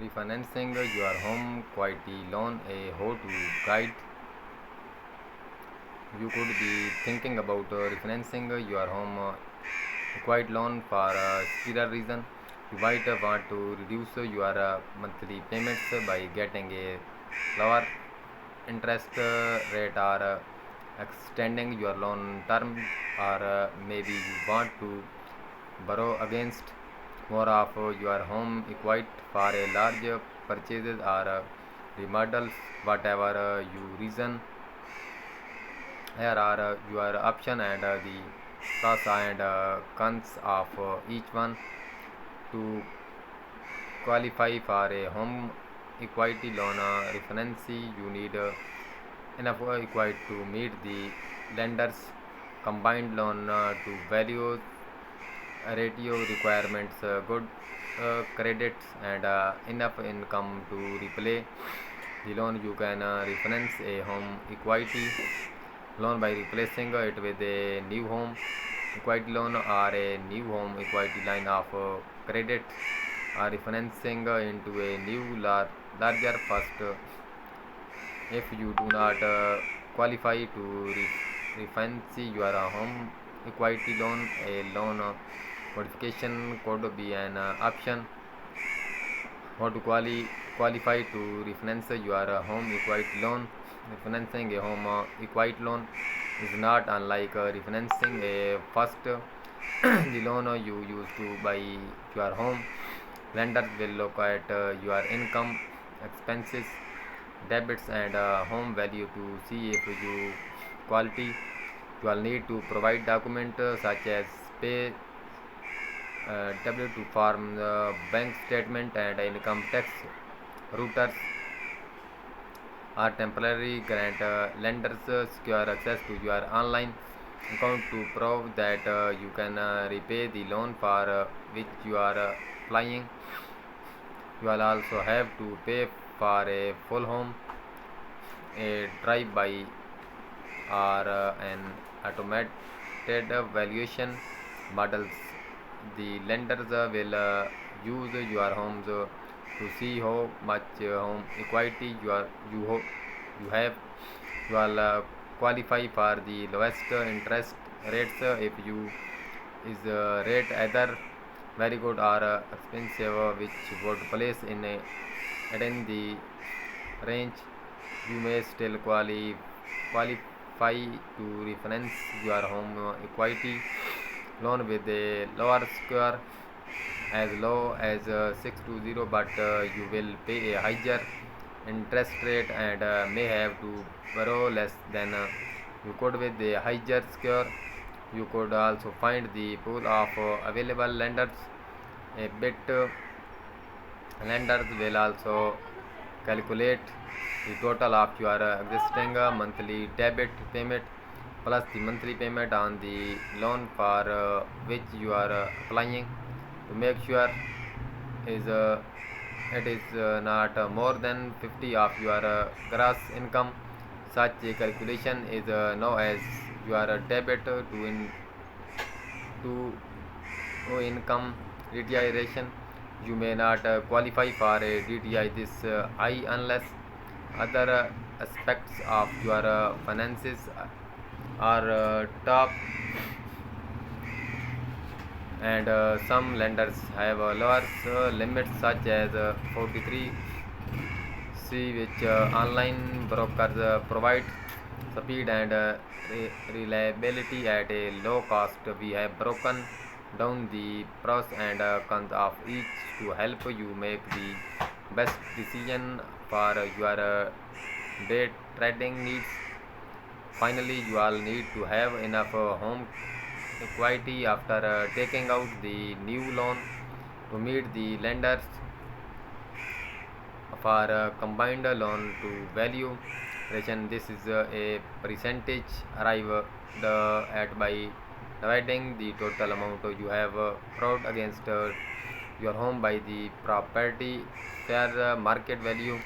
Refinancing your home equity loan, a how-to guide. You could be thinking about refinancing your home equity loan for a special reason. You might want to reduce your monthly payments by getting a lower interest rate, or extending your loan term, or maybe you want to borrow against more of your home equity for a large purchases or remodels. Whatever you reason, here are your option and the pros and cons of each one. To qualify for a home equity loan refinance, you need enough equity to meet the lender's combined loan to value ratio requirements, good credits, and enough income to repay the loan. You can refinance a home equity loan by replacing it with a new home equity loan or a new home equity line of credit, or refinancing into a new larger first. If you do not qualify to refinance your home equity loan, a loan modification could be an option. How to qualify to refinance your home equity loan? Refinancing a home equity loan is not unlike refinancing a first the loan you use to buy your home. Lenders will look at your income, expenses, debits, and home value to see if you quality. You will need to provide documents such as pay W2 form, bank statement, and income tax routers, or temporary grant lenders secure access to your online account to prove that you can repay the loan for which you are applying. You will also have to pay for a full home, a drive-by, or an automated valuation models. The lenders will use your homes to see how much home equity you have. You will qualify for the lowest interest rates if you is rate either very good or expensive, which would place in within the range. You may still qualify to refinance your home equity loan with a lower score as low as 620, but you will pay a higher interest rate and may have to borrow less than you could with a higher score. You could also find the pool of available lenders a bit. Lenders will also calculate the total of your existing monthly debit payment plus the monthly payment on the loan for which you are applying to make sure is it is not more than 50 of your gross income. Such a calculation is known as your debit to income DTI. You may not qualify for a DTI this high unless other aspects of your finances are top, and some lenders have lower limits such as 43C, which online brokers provide speed and reliability at a low cost. We have broken down the pros and cons of each to help you make the best decision for your day trading needs. Finally, you all need to have enough home equity after taking out the new loan to meet the lenders for combined loan to value ratio. This is a percentage arrived at by dividing the total amount you have borrowed against your home by the property fair market value.